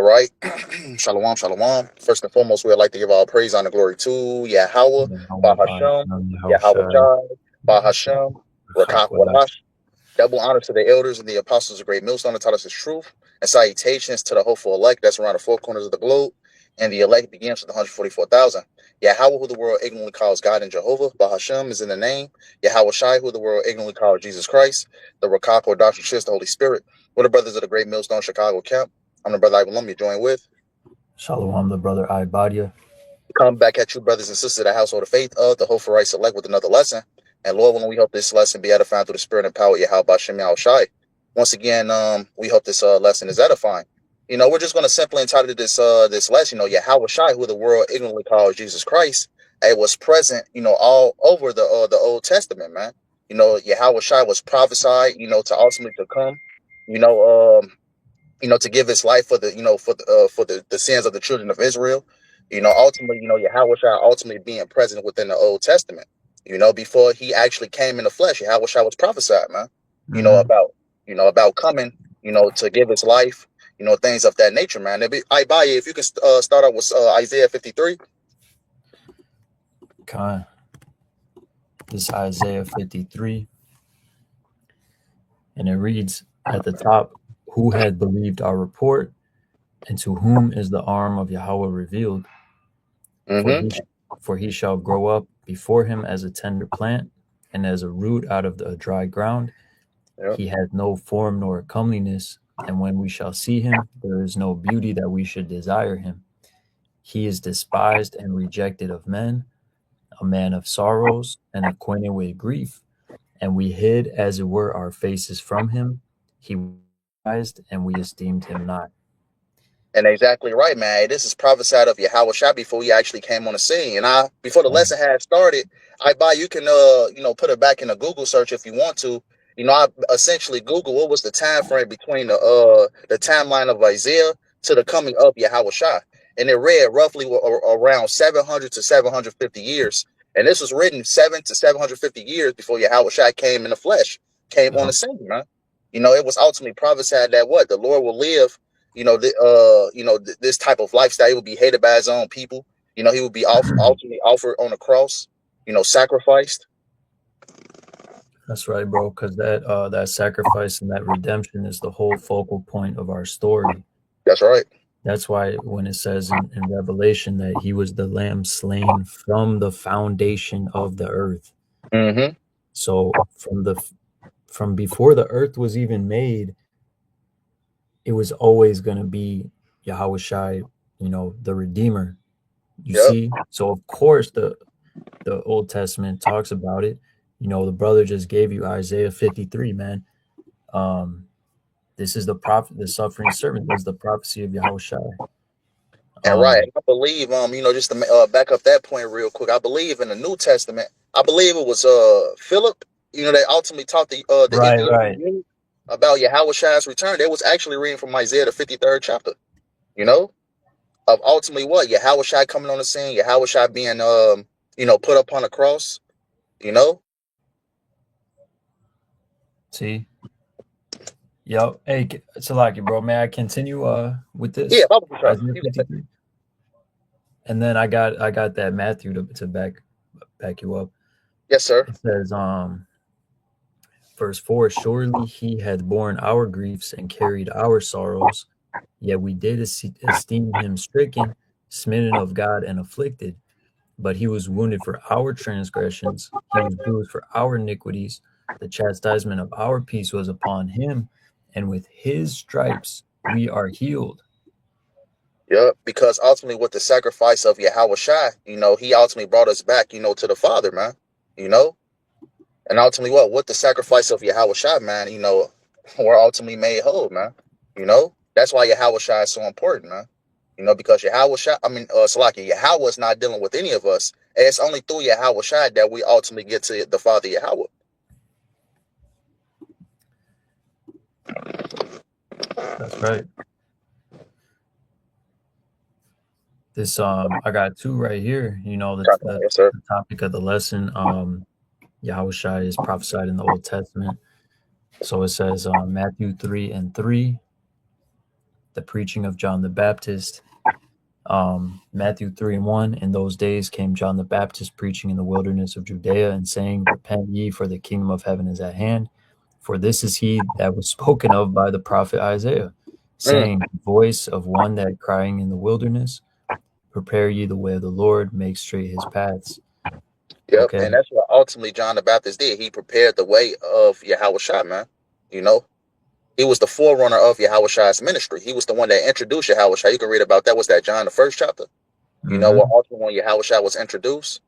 right. Shalom, shalom. First and foremost, we'd like to give all praise, honor, glory to Yahawah, YAHAWAH, BAHASHAM, BAHASHAM, YAHAWASHI, Yahawah, BAHASHAM, YAHAWAH. Rakak. Double honor to the elders and the apostles of Great Millstone that taught us his truth, and salutations to the hopeful elect that's around the four corners of the globe. And the elect begins with the 144,000. Yahawah, who the world ignorantly calls God and Jehovah. Bahashem is in the name. YAHAWASHI, who the world ignorantly calls Jesus Christ. The Rakak or Doctrine Church, the Holy Spirit. We're the brothers of the Great Millstone Chicago camp. I'm the brother Ivan you join with. Shalom, the brother Ibadia. Come back at you, brothers and sisters of the household of faith of the Hopeful Right Select with another lesson. And Lord willing, we hope this lesson be edifying through the spirit and power of YAHAWASHI YAHAWASHI. Once again, we hope this lesson is edifying. We're just going to simply entitle this lesson, YAHAWASHI, who the world ignorantly calls Jesus Christ. It was present, all over the Old Testament, man. YAHAWASHI was prophesied, to ultimately to come, to give his life for the sins of the children of Israel. Ultimately, Yahushua ultimately being present within the Old Testament. Before he actually came in the flesh, Yahushua was prophesied, man. About coming, to give his life, things of that nature, man. Ibaya, if you can start out with Isaiah 53. Okay. This is Isaiah 53. And it reads at the top, "Who had believed our report, and to whom is the arm of Yahweh revealed? For he shall grow up before him as a tender plant, and as a root out of the dry ground. Yep. He hath no form nor comeliness, and when we shall see him, there is no beauty that we should desire him. He is despised and rejected of men, a man of sorrows and acquainted with grief, and we hid as it were our faces from him. He was despised, and we esteemed him not." And exactly right, man. This is prophesied of Yahushua before he actually came on the scene. And before the lesson had started, you can put it back in a Google search if you want to. I essentially Google what was the time frame between the timeline of Isaiah to the coming of Yahushua. And it read roughly around 700 to 750 years. And this was written 700 to 750 years before Yahushua came in the flesh, came on the scene, man. It was ultimately prophesied that the Lord will live this type of lifestyle. He would be hated by his own people. He would be ultimately offered on the cross, sacrificed. That's right, bro, because that sacrifice and that redemption is the whole focal point of our story. That's right. That's why when it says in Revelation that he was the lamb slain from the foundation of the earth. Mm-hmm. So from before the earth was even made, it was always going to be Yahawashi, the Redeemer. You see? So of course the Old Testament talks about it. The brother just gave you Isaiah 53, man. This is the prophet, the suffering servant. This is the prophecy of Yahushua. And right, I believe, just to back up that point real quick, I believe in the New Testament, I believe it was Philip, they ultimately taught the right. about Yahushua's return. They was actually reading from Isaiah the 53rd chapter, of ultimately what Yahushua coming on the scene, Yahushua being put up on a cross, See? Yo, hey, Salaki, bro, may I continue with this? Yeah, Isaiah 53. And then I got that Matthew to back you up. Yes, sir. It says, verse 4, "Surely he had borne our griefs and carried our sorrows, yet we did esteem him stricken, smitten of God, and afflicted. But he was wounded for our transgressions, he was bruised for our iniquities. The chastisement of our peace was upon him, and with his stripes we are healed." Yeah, because ultimately with the sacrifice of Yahushua, he ultimately brought us back, to the Father, man. And ultimately with the sacrifice of Yahushua, man, we're ultimately made whole, man. That's why Yahushua is so important, man. Because Yahushua, Salaki, Yahweh is not dealing with any of us. And it's only through Yahushua that we ultimately get to the Father Yahweh. That's right. This I got two right here. The topic of the lesson. Yahushua is prophesied in the Old Testament. So it says Matthew 3:3. the preaching of John the Baptist. Matthew 3:1, in those days came John the Baptist preaching in the wilderness of Judea and saying, repent ye, for the kingdom of heaven is at hand. For this is he that was spoken of by the prophet Isaiah, saying, voice of one that crying in the wilderness, prepare ye the way of the Lord, make straight his paths. Yep, Okay. and that's what ultimately John the Baptist did. He prepared the way of Yahawashi, man. You know, he was the forerunner of Yahawashi's ministry. He was the one that introduced Yahawashi. You can read about that. Was that John, the first chapter? You know, what ultimately when Yahawashi was introduced?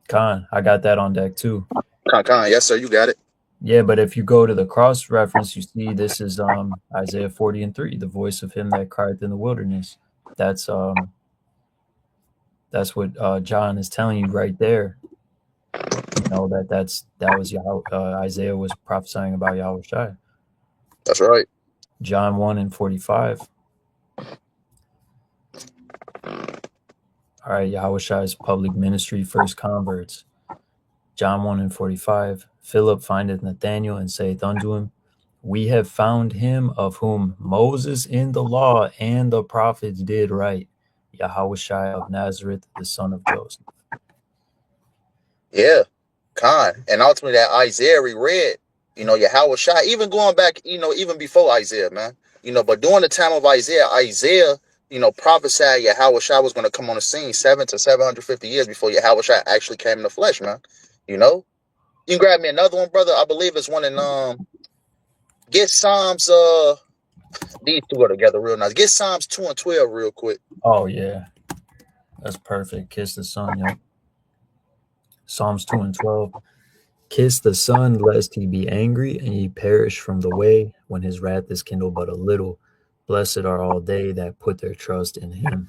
Khan, I got that on deck too. Khan, yes, sir, you got it. Yeah, but if you go to the cross reference, you see this is Isaiah 40:3, the voice of him that cried in the wilderness. That's what John is telling you right there. You know that was Isaiah was prophesying about Yahawashi. That's right. John 1:45. All right, Yahawashi's public ministry, first converts. John 1:45. Philip findeth Nathanael and saith unto him, we have found him of whom Moses in the law and the prophets did write, Yahawashi of Nazareth, the son of Joseph. Yeah, Khan. And ultimately that Isaiah we read, you know, Yahawashi, even going back, you know, even before Isaiah, man. You know, but during the time of Isaiah, you know, prophesied Yahawashi was going to come on the scene 7 to 750 years before Yahawashi actually came in the flesh, man. You know? You can grab me another one, brother. I believe it's one in get Psalms these two are together real nice. Get Psalms 2 and 12 real quick. Oh yeah. That's perfect. Kiss the Son, yep. Psalms 2 and 12. Kiss the Son, lest he be angry, and ye perish from the way, when his wrath is kindled but a little. Blessed are all they that put their trust in him.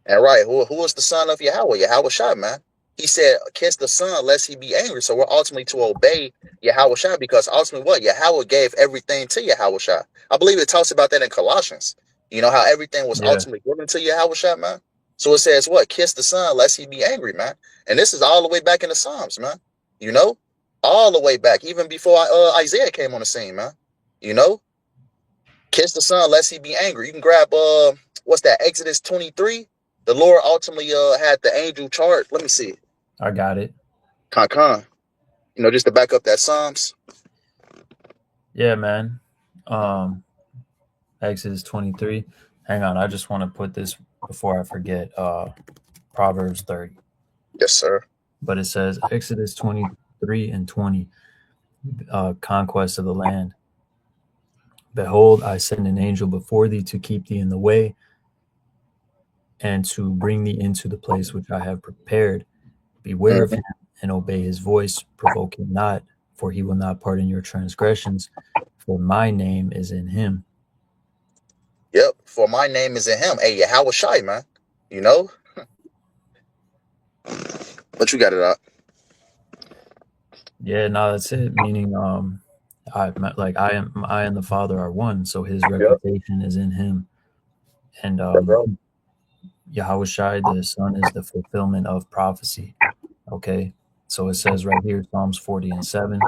And right, who is the son of Yahweh? Yahawashi, man. He said, kiss the son, lest he be angry. So we're ultimately to obey Yahawashi because ultimately what? Yahweh gave everything to Yahawashi. I believe it talks about that in Colossians. You know how everything was ultimately given to Yahawashi, man? So it says what? Kiss the son, lest he be angry, man. And this is all the way back in the Psalms, man. You know? All the way back, even before Isaiah came on the scene, man. You know? Kiss the son, lest he be angry. You can grab, what's that, Exodus 23? The Lord ultimately had the angel chart. Let me see. I got it. Con. You know, just to back up that Psalms. Yeah, man. Exodus 23. Hang on, I just want to put this before I forget. Proverbs 30. Yes, sir. But it says Exodus 23 and 20, conquest of the land. Behold, I send an angel before thee to keep thee in the way and to bring thee into the place which I have prepared. Beware of him and obey his voice, provoke him not, for he will not pardon your transgressions, for my name is in him. Yep, for my name is in him. Hey, Yahawashi, man. You know? But you got it out. Yeah, no, that's it. Meaning, I and the Father are one, so his reputation is in him. And Yahawashi, the Son, is the fulfillment of prophecy. Okay, so it says right here, Psalms 40 and 7.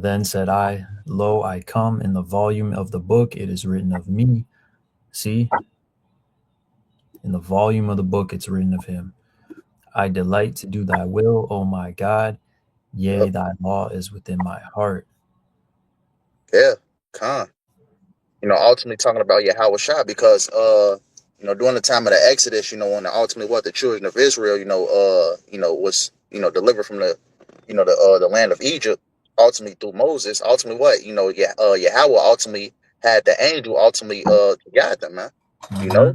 Then said I, lo, I come, in the volume of the book it is written of me. See, in the volume of the book it's written of him. I delight to do thy will, O my God. Yea, thy law is within my heart. Yeah, con. You know, ultimately talking about Yahawashi because you know, during the time of the Exodus, you know, when ultimately what the children of Israel, was, delivered from the, the land of Egypt, ultimately through Moses, ultimately what, Yahweh ultimately had the angel ultimately to guide them, man. You know,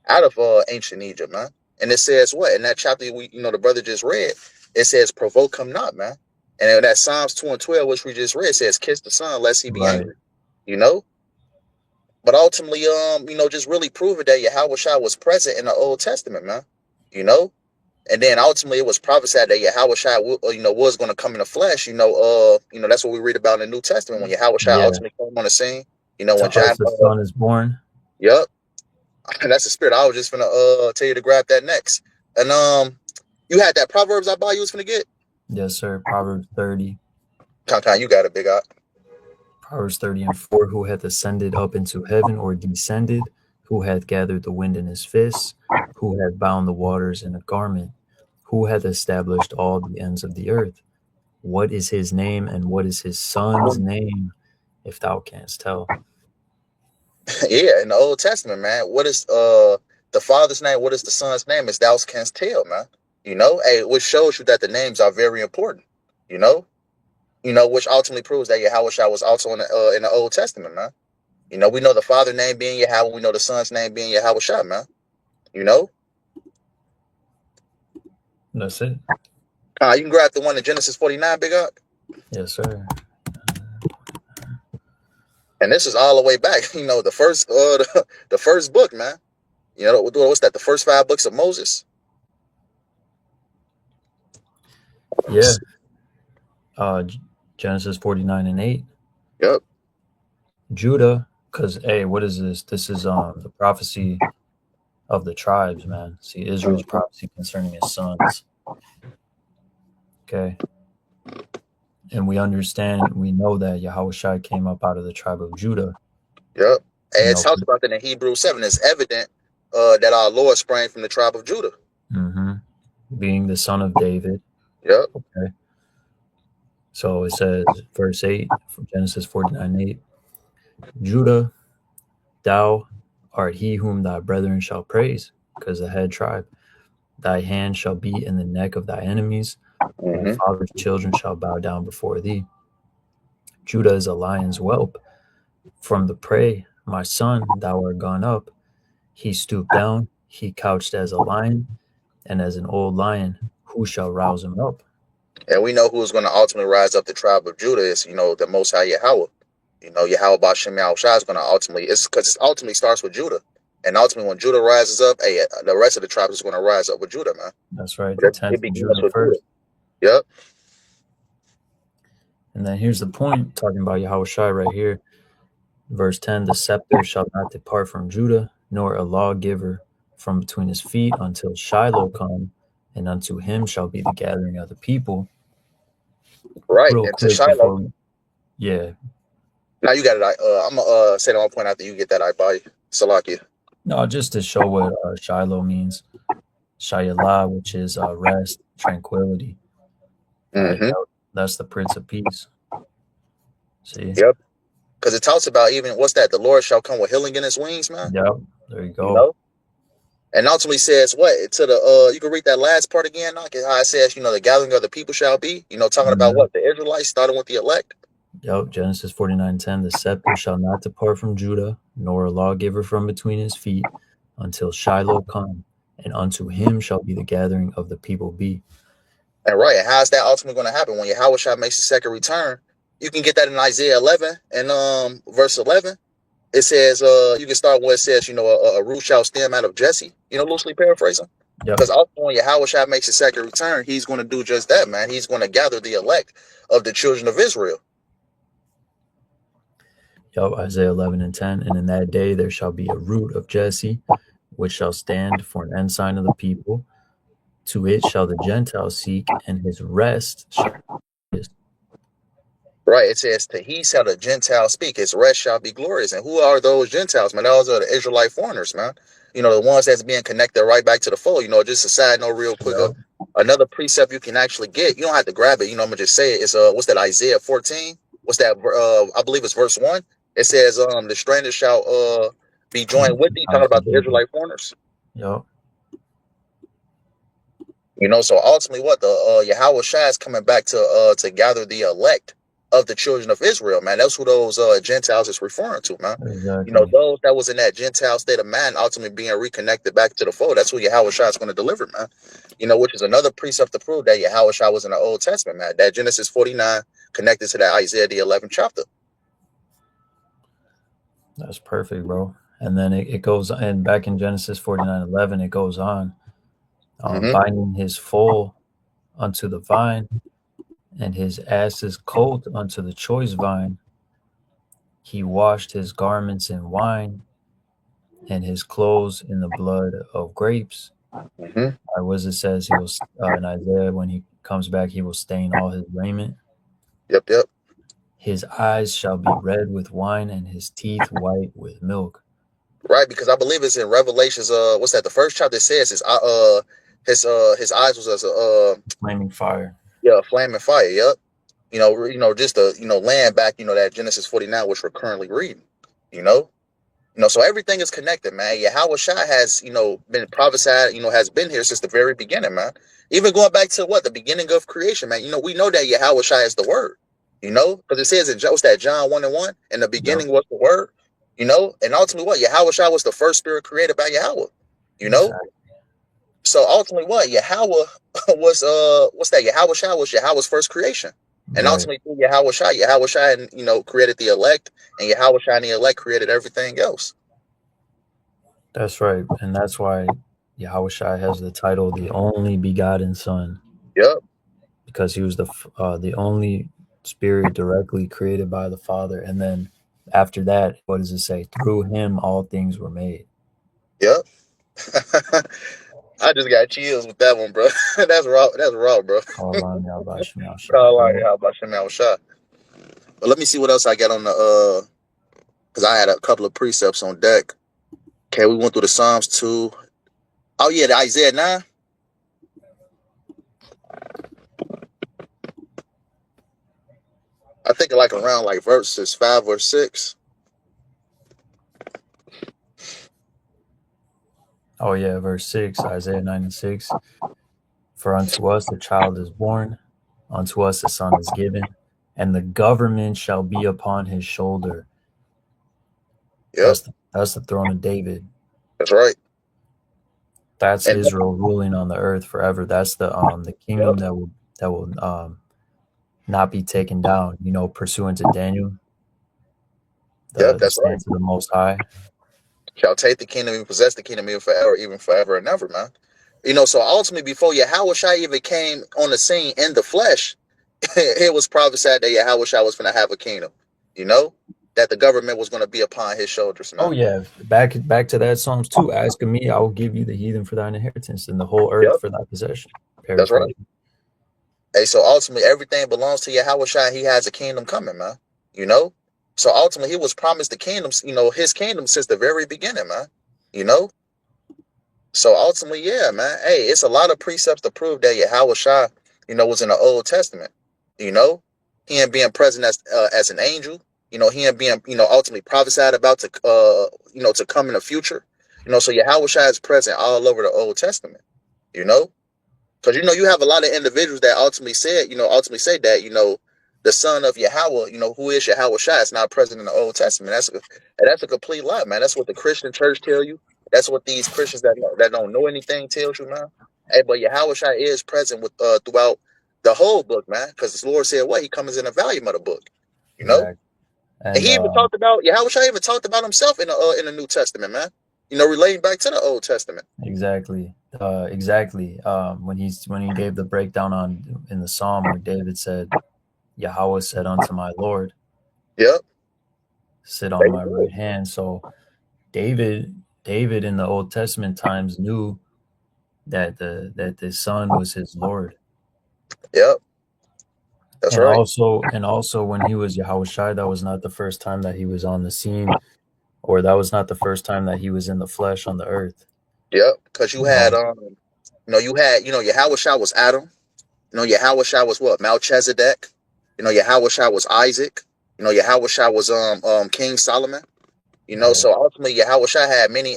out of ancient Egypt, man. And it says what? In that chapter the brother just read, it says, provoke him not, man. And in that Psalms 2 and 12, which we just read, says, kiss the son, lest he be angry. You know? But ultimately, just really proving that Yahawashi was present in the Old Testament, man. You know? And then ultimately it was prophesied that Yahawashi, was going to come in the flesh. That's what we read about in the New Testament when Yahawashi ultimately came on the scene. You know, when To John, us the Son is born. Yep. And that's the spirit. I was just gonna tell you to grab that next. And you had that Proverbs I bought you was gonna get? Yes, sir. Proverbs 30. Con, you got it, big eye. Proverbs 30:4, who hath ascended up into heaven or descended, who hath gathered the wind in his fists, who hath bound the waters in a garment, who hath established all the ends of the earth. What is his name and what is his son's name, if thou canst tell? Yeah, in the Old Testament, man. What is the father's name? What is the son's name? As thou canst tell, man. Hey, which shows you that the names are very important. You know, which ultimately proves that Yahawashai was also in the Old Testament, man. We know the father name being Yahweh. We know the son's name being Yahawashai, man. That's it. You can grab the one in Genesis 49, big up. Yes, sir. And this is all the way back. The first the first book, man. What's that? The first 5 books of Moses. Yeah. Genesis 49:8. Yep. Judah, because what is this? This is the prophecy of the tribes, man. See, Israel's prophecy concerning his sons. Okay. And we know that Yahawashi came up out of the tribe of Judah. Yep. And it talks about that in Hebrews 7. It's evident that our Lord sprang from the tribe of Judah. Mm-hmm. Being the son of David. Yep. Okay. So it says, verse 8, from Genesis 49:8, Judah, thou art he whom thy brethren shall praise, because the head tribe. Thy hand shall be in the neck of thy enemies. Mm-hmm. Thy father's children shall bow down before thee. Judah is a lion's whelp. From the prey, my son, thou art gone up. He stooped down, he couched as a lion, and as an old lion, who shall rouse him up? And we know who is going to ultimately rise up the tribe of Judah is, the Most High Yahawah. Yahweh BAHASHAM Yahawashi is going to ultimately, it's because it ultimately starts with Judah. And ultimately, when Judah rises up, the rest of the tribes is going to rise up with Judah, man. That's right. The 10th of Judah first. Judah. Yep. And then here's the point, talking about Yahawashi right here. Verse 10, the scepter shall not depart from Judah, nor a lawgiver from between his feet until Shiloh come, and unto him shall be the gathering of the people. Right. Real and quick to Shiloh. Yeah. Now you got it. I'm going to say that one point after you get that, by Salakia. No, just to show what Shiloh means. Shayalah, which is rest, tranquility. Mm-hmm. That's the Prince of Peace. See? Yep. Because it talks about even, what's that? The Lord shall come with healing in his wings, man. Yep. There you go. And ultimately says what? To the you can read that last part again, how it says, the gathering of the people shall be, talking about what? The Israelites, starting with the elect. Yep, Genesis 49:10, the scepter shall not depart from Judah, nor a lawgiver from between his feet, until Shiloh come, and unto him shall be the gathering of the people be. And right, and how's that ultimately going to happen? When Yahawashi makes his second return, you can get that in Isaiah 11 and verse 11. It says, you can start where it says, a root shall stem out of Jesse, loosely paraphrasing. Yep. Because ultimately when Yahawashi makes his second return, he's going to do just that, man. He's going to gather the elect of the children of Israel. Yep, Isaiah 11:10, and in that day there shall be a root of Jesse, which shall stand for an ensign of the people. To it shall the Gentiles seek, and his rest shall be. Right, it says, to he shall the Gentiles speak, his rest shall be glorious. And who are those Gentiles, man? Those are the Israelite foreigners, man. The ones that's being connected right back to the fold. Just a side note real quick. Yep. Another precept you can actually get. You don't have to grab it. I'm going to just say it. It's, what's that, Isaiah 14? What's that? I believe it's verse 1. It says, the stranger shall be joined with thee, talking about the Israelite foreigners. Yep. So ultimately what? The Yahawashi is coming back to gather the elect of the children of Israel, man. That's who those Gentiles is referring to, man. Exactly. Those that was in that Gentile state of man ultimately being reconnected back to the fold. That's who Yahawashi is going to deliver, man. Which is another precept to prove that Yahawashi was in the Old Testament, man. That Genesis 49 connected to that Isaiah the 11th chapter. That's perfect, bro. And then it goes, and back in Genesis 49:11, it goes on, binding his foal unto the vine, and his ass's colt unto the choice vine. He washed his garments in wine, and his clothes in the blood of grapes. As it says, he will in Isaiah, when he comes back, he will stain all his raiment. Yep. His eyes shall be red with wine, and his teeth white with milk. Right, because I believe it's in Revelations. What's that? The first chapter says his eyes was as a Flaming fire. yeah, flaming fire. Yep. Just to land back, that Genesis 49, which we're currently reading. You know, so everything is connected, man. Yahweh Shai has, been prophesied, has been here since the very beginning, man. Even going back to the beginning of creation, man. We know that Yahweh Shai is the word, because it says in what's that, John 1:1, in the Yep. beginning was the word, and ultimately Yahweh Shai was the first spirit created by Yahweh, you know. Exactly. So ultimately Yahweh was what's that? Yahweh Shai was Yahweh's first creation. And Right. ultimately through Yahweh Shai, created the elect, and Yahweh Shai and the elect created everything else. That's right. And that's why Yahawashi has the title the only begotten son, Yep, because he was the only spirit directly created by the Father. And then after that, what does it say? Through him all things were made. yep. I just got chills with that one, bro. That's raw. That's raw, bro. Allah Yahweh Shai. I like Yep. how about Shemal Shai. But let me see what else I got on the because I had a couple of precepts on deck. Okay, we went through the Psalms too. Oh yeah, the Isaiah 9. I think like around like verses 5 or 6. Oh yeah, verse 6, Isaiah 9:6. For unto us a child is born, unto us a son is given, and the government shall be upon his shoulder. Yep, That's the throne of David. that's right. That's And Israel ruling on the earth forever. That's the yep, kingdom that will not be taken down. Pursuant to Daniel, yep, the that's right. stance of the Most High. Shall take the kingdom and possess the kingdom even forever and ever, man. So ultimately, before Yahweh Shai even came on the scene in the flesh, it was prophesied that Yahweh Shai was going to have a kingdom, that the government was going to be upon his shoulders, Oh man. yeah, back to that Psalms 2. Ask of me, I will give you the heathen for thine inheritance, and the whole earth Yep, for thy possession. that's right. Paraphrasing. Hey, so ultimately, everything belongs to Yahweh Shai. He has a kingdom coming, man. You know? So ultimately, he was promised the kingdom, his kingdom since the very beginning, man. You know? So ultimately, yeah, man. Hey, it's a lot of precepts to prove that Yahweh Shai, was in the Old Testament. You know? He ain't being present as an angel. He ain't being, ultimately prophesied about to come in the future. So Yahweh Shai is present all over the Old Testament. You know? Because you have a lot of individuals that ultimately say that the son of Yahweh, who is Yahweh Shai, is not present in the Old Testament. That's a complete lie, man. That's what the Christian church tell you. That's what these Christians that don't know anything tells you, man. Hey, but Yahweh Shai is present with throughout the whole book, man. Because the Lord said, "What He comes in the volume of the book," you know. Exactly. And And he even talked about Yahweh Shai even talked about himself in the New Testament, man. Relating back to the Old Testament. exactly. When he gave the breakdown on in the Psalm where David said, Yahweh said unto my Lord, Yep, sit there on you my go. right hand. So David in the Old Testament times knew that the Son was his Lord. Yep, that's And right. also when he was Yahawashi, that was not the first time that he was on the scene, or that was not the first time that he was in the flesh on the earth. Yep, because you You had know, Yahweh Shai was Adam. Yahweh Shai was what? Melchizedek. Yahweh Shai was Isaac. Yahweh Shai was King Solomon. right. So ultimately Yahweh Shai had many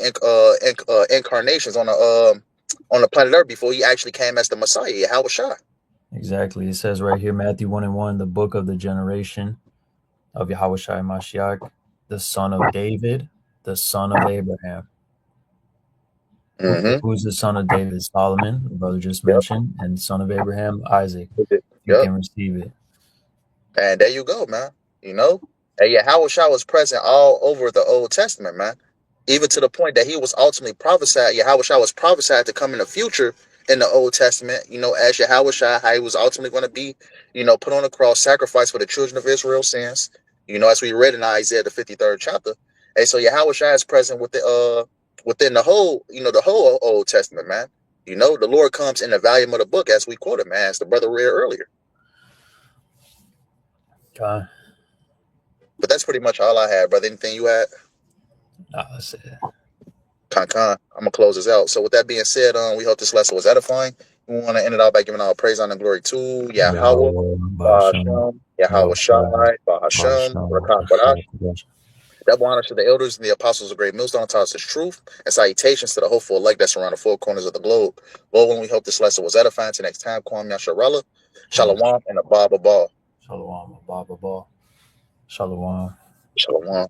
incarnations on the planet Earth before he actually came as the Messiah, Yahweh Shai. Exactly. It says right here, Matthew 1:1, the book of the generation of Yahawashi Mashiach, the son of David, the son of Abraham. Mm-hmm. Who's the son of David? Solomon, the brother just Yep. mentioned, and son of Abraham, Isaac. You Yep. can receive it. And there you go, man. You know, and Yahweh Shai was present all over the Old Testament, man. Even to the point that he was ultimately prophesied. Yahweh Shai was prophesied to come in the future in the Old Testament. As Yahweh Shai, how he was ultimately going to be, put on the cross, sacrificed for the children of Israel's sins. As we read in Isaiah the 53rd chapter. And so Yahweh Shai is present within the whole Old Testament, man. The Lord comes in the volume of the book, as we quoted, man, as the brother read earlier. Okay. But that's pretty much all I had, brother. Anything you had? Nah, that's it. I'm gonna close this out. So with that being said, we hope this lesson was edifying. We want to end it out by giving our praise, honor, and glory to Yahweh, YAHAWAH, BAHASHAM, BAHASHAM, YAHAWASHI, BAHASHAM, BAHASHAM, Double honors to the elders and the apostles of Great Millstone taught us his truth, and salutations to the hopeful elect that's around the four corners of the globe. Lord, when we hope this lesson was edifying. Till next time, Kwam Yasharella, Shalom, and Abba Ball. Shalom, Abba Ball. Shalom. Shalom.